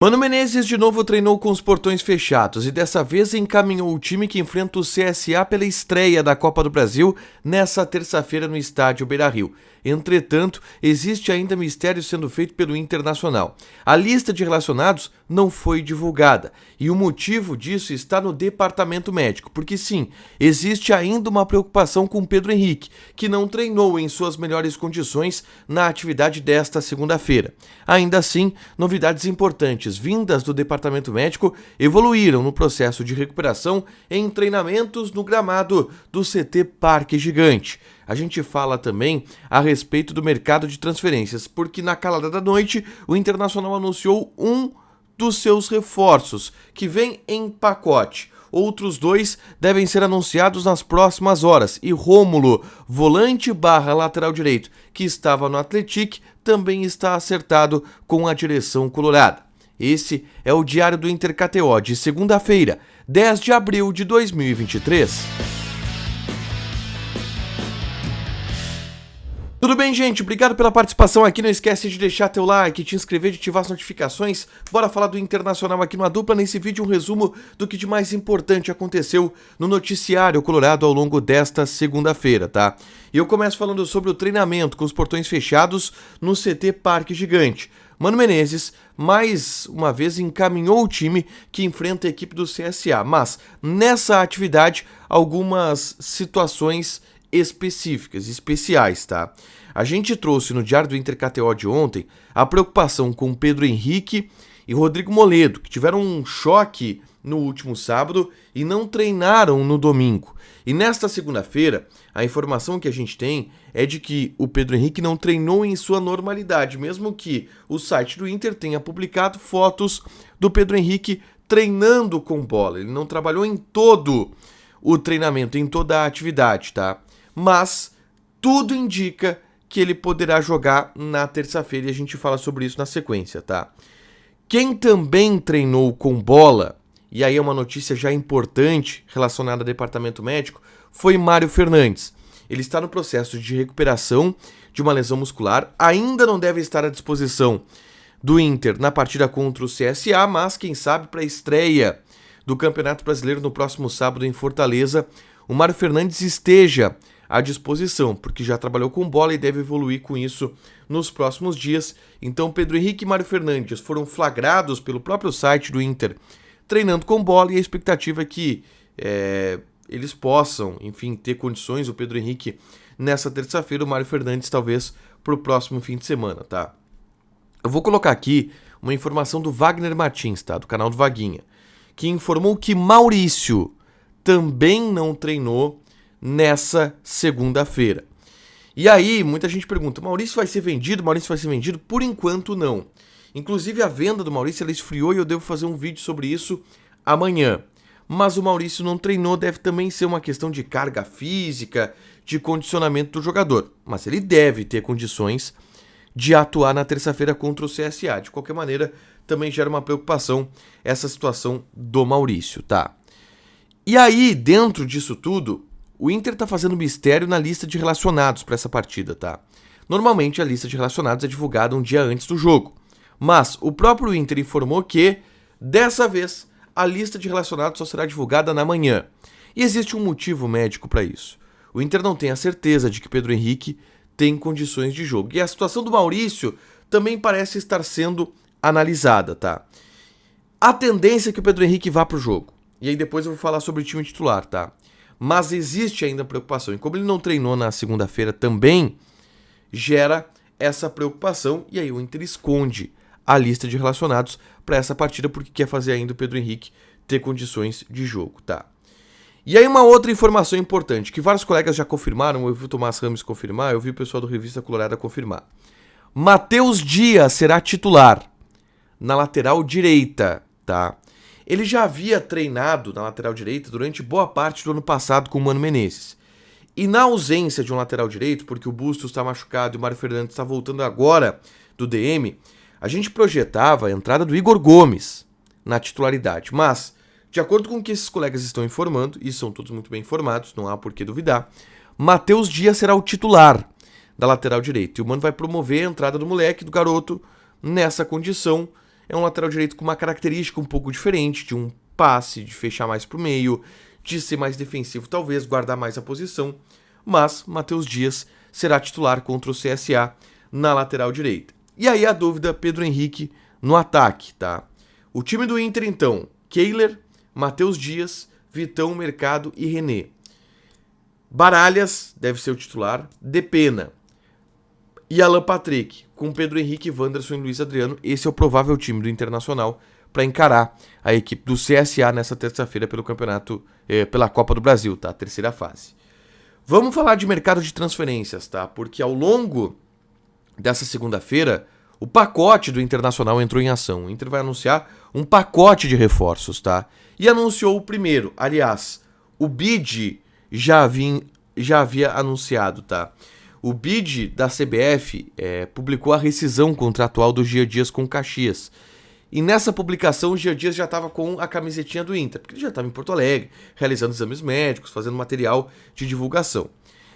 Mano Menezes de novo treinou com os portões fechados e dessa vez encaminhou o time que enfrenta o CSA pela estreia da Copa do Brasil nessa terça-feira no estádio Beira-Rio. Entretanto, existe ainda mistério sendo feito pelo Internacional. A lista de relacionados não foi divulgada e o motivo disso está no departamento médico, porque sim, existe ainda uma preocupação com Pedro Henrique, que não treinou em suas melhores condições na atividade desta segunda-feira. Ainda assim, novidades importantes vindas do departamento médico evoluíram no processo de recuperação em treinamentos no gramado do CT Parque Gigante. A gente fala também a respeito do mercado de transferências, porque na calada da noite o Internacional anunciou um dos seus reforços, que vem em pacote. Outros dois devem ser anunciados nas próximas horas. E Rômulo, volante / lateral direito, que estava no Atlético, também está acertado com a direção colorada. Esse é o Diário do Inter KTO de segunda-feira, 10 de abril de 2023. Tudo bem, gente? Obrigado pela participação aqui. Não esquece de deixar teu like, te inscrever, de ativar as notificações. Bora falar do Internacional aqui numa dupla. Nesse vídeo, um resumo do que de mais importante aconteceu no noticiário colorado ao longo desta segunda-feira, tá? E eu começo falando sobre o treinamento com os portões fechados no CT Parque Gigante. Mano Menezes, mais uma vez, encaminhou o time que enfrenta a equipe do CSA, mas nessa atividade, algumas situações especiais, tá? A gente trouxe no Diário do Inter KTO de ontem a preocupação com Pedro Henrique e Rodrigo Moledo, que tiveram um choque no último sábado e não treinaram no domingo. E nesta segunda-feira, a informação que a gente tem é de que o Pedro Henrique não treinou em sua normalidade, mesmo que o site do Inter tenha publicado fotos do Pedro Henrique treinando com bola. Ele não trabalhou em todo o treinamento, em toda a atividade, tá? Mas tudo indica que ele poderá jogar na terça-feira e a gente fala sobre isso na sequência, tá? Quem também treinou com bola, e aí é uma notícia já importante relacionada ao departamento médico, foi Mário Fernandes. Ele está no processo de recuperação de uma lesão muscular, ainda não deve estar à disposição do Inter na partida contra o CSA, mas quem sabe para a estreia do Campeonato Brasileiro no próximo sábado em Fortaleza, o Mário Fernandes esteja à disposição, porque já trabalhou com bola e deve evoluir com isso nos próximos dias. Então Pedro Henrique e Mário Fernandes foram flagrados pelo próprio site do Inter treinando com bola e a expectativa é que eles possam, enfim, ter condições, o Pedro Henrique nessa terça-feira, o Mário Fernandes talvez para o próximo fim de semana, tá? Eu vou colocar aqui uma informação do Wagner Martins, tá? Do canal do Vaguinha, que informou que Maurício também não treinou nessa segunda-feira. E aí, muita gente pergunta, Maurício vai ser vendido? Maurício vai ser vendido? Por enquanto, não. Inclusive, a venda do Maurício, ela esfriou e eu devo fazer um vídeo sobre isso amanhã. Mas o Maurício não treinou, deve também ser uma questão de carga física, de condicionamento do jogador. Mas ele deve ter condições de atuar na terça-feira contra o CSA. De qualquer maneira, também gera uma preocupação essa situação do Maurício, tá? E aí, dentro disso tudo, o Inter tá fazendo mistério na lista de relacionados para essa partida, tá? Normalmente a lista de relacionados é divulgada um dia antes do jogo, mas o próprio Inter informou que, dessa vez, a lista de relacionados só será divulgada na manhã. E existe um motivo médico para isso. O Inter não tem a certeza de que Pedro Henrique tem condições de jogo. E a situação do Maurício também parece estar sendo analisada, tá? A tendência é que o Pedro Henrique vá pro jogo. E aí depois eu vou falar sobre o time titular, tá? Mas existe ainda preocupação. E como ele não treinou na segunda-feira também, gera essa preocupação. E aí o Inter esconde a lista de relacionados para essa partida porque quer fazer ainda o Pedro Henrique ter condições de jogo, tá? E aí uma outra informação importante, que vários colegas já confirmaram, eu vi o Tomás Ramos confirmar, eu vi o pessoal do Revista Colorada confirmar. Matheus Dias será titular na lateral direita, tá? Ele já havia treinado na lateral direita durante boa parte do ano passado com o Mano Menezes. E na ausência de um lateral direito, porque o Bustos está machucado e o Mário Fernandes está voltando agora do DM, a gente projetava a entrada do Igor Gomes na titularidade. Mas, de acordo com o que esses colegas estão informando, e são todos muito bem informados, não há por que duvidar, Matheus Dias será o titular da lateral direita. E o Mano vai promover a entrada do moleque, do garoto, nessa condição, é um lateral direito com uma característica um pouco diferente, de um passe, de fechar mais pro meio, de ser mais defensivo talvez, guardar mais a posição, mas Matheus Dias será titular contra o CSA na lateral direita. E aí a dúvida, Pedro Henrique no ataque, tá? O time do Inter então, Kehler, Matheus Dias, Vitão, Mercado e René. Baralhas deve ser o titular, Depena e Alan Patrick, com Pedro Henrique, Wanderson e Luiz Adriano. Esse é o provável time do Internacional para encarar a equipe do CSA nessa terça-feira pelo campeonato, pela Copa do Brasil, tá? Terceira fase. Vamos falar de mercado de transferências, tá? Porque ao longo dessa segunda-feira, o pacote do Internacional entrou em ação. O Inter vai anunciar um pacote de reforços, tá? E anunciou o primeiro. Aliás, o BID já havia anunciado, tá? O BID da CBF publicou a rescisão contratual do Gia Dias com o Caxias. E nessa publicação o Gia Dias já estava com a camisetinha do Inter, porque ele já estava em Porto Alegre, realizando exames médicos, fazendo material de divulgação.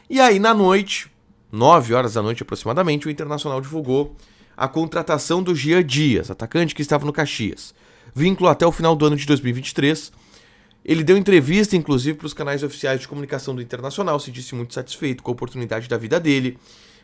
E aí na noite, 9 horas da noite aproximadamente, o Internacional divulgou a contratação do Gia Dias, atacante que estava no Caxias. Vínculo até o final do ano de 2023. Ele deu entrevista, inclusive, para os canais oficiais de comunicação do Internacional, se disse muito satisfeito com a oportunidade da vida dele,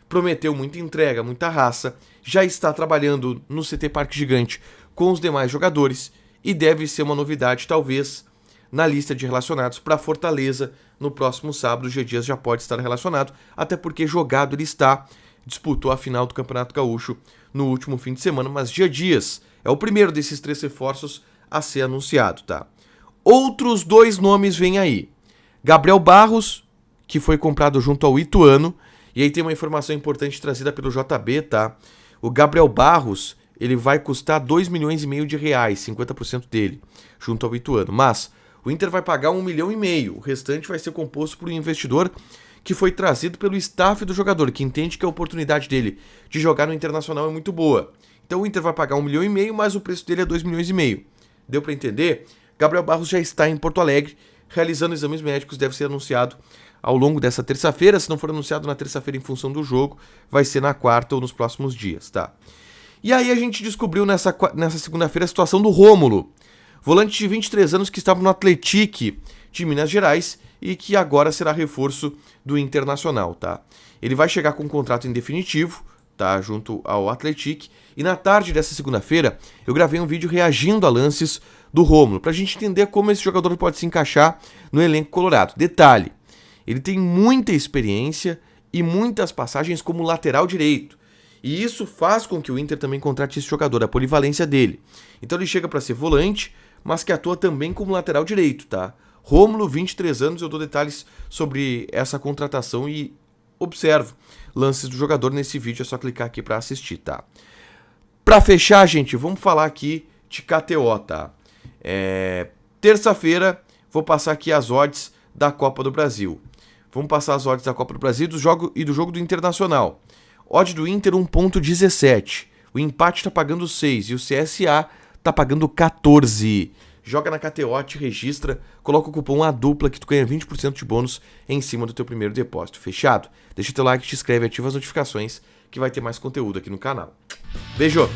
prometeu muita entrega, muita raça, já está trabalhando no CT Parque Gigante com os demais jogadores e deve ser uma novidade, talvez, na lista de relacionados para Fortaleza no próximo sábado. O Gia Dias já pode estar relacionado, até porque jogado ele está, disputou a final do Campeonato Gaúcho no último fim de semana, mas Gia Dias é o primeiro desses 3 reforços a ser anunciado, tá? Outros 2 nomes vêm aí. Gabriel Barros, que foi comprado junto ao Ituano, e aí tem uma informação importante trazida pelo JB, tá? O Gabriel Barros, ele vai custar 2,5 milhões de reais, 50% dele, junto ao Ituano, mas o Inter vai pagar 1,5 milhão, o restante vai ser composto por um investidor que foi trazido pelo staff do jogador, que entende que a oportunidade dele de jogar no Internacional é muito boa. Então o Inter vai pagar 1,5 milhão, mas o preço dele é 2,5 milhões. Deu para entender? Gabriel Barros já está em Porto Alegre, realizando exames médicos, deve ser anunciado ao longo dessa terça-feira. Se não for anunciado na terça-feira em função do jogo, vai ser na quarta ou nos próximos dias, tá? E aí a gente descobriu nessa segunda-feira a situação do Rômulo, volante de 23 anos que estava no Atlético de Minas Gerais e que agora será reforço do Internacional, tá? Ele vai chegar com um contrato em definitivo, tá? Junto ao Atlético. E na tarde dessa segunda-feira eu gravei um vídeo reagindo a lances do Rômulo, pra gente entender como esse jogador pode se encaixar no elenco colorado. Detalhe, ele tem muita experiência e muitas passagens como lateral direito. E isso faz com que o Inter também contrate esse jogador, a polivalência dele. Então ele chega para ser volante, mas que atua também como lateral direito, tá? Rômulo, 23 anos, eu dou detalhes sobre essa contratação e observo lances do jogador nesse vídeo, é só clicar aqui para assistir, tá? Para fechar, gente, vamos falar aqui de KTO, tá? Terça-feira vou passar aqui as odds da Copa do Brasil. Vamos passar as odds da Copa do Brasil e do jogo do Internacional. Odd do Inter 1,17. O empate tá pagando 6 e o CSA tá pagando 14. Joga na KTO, te registra, coloca o cupom ADUPLA que tu ganha 20% de bônus em cima do teu primeiro depósito. Fechado? Deixa teu like, te inscreve, ativa as notificações que vai ter mais conteúdo aqui no canal. Beijo!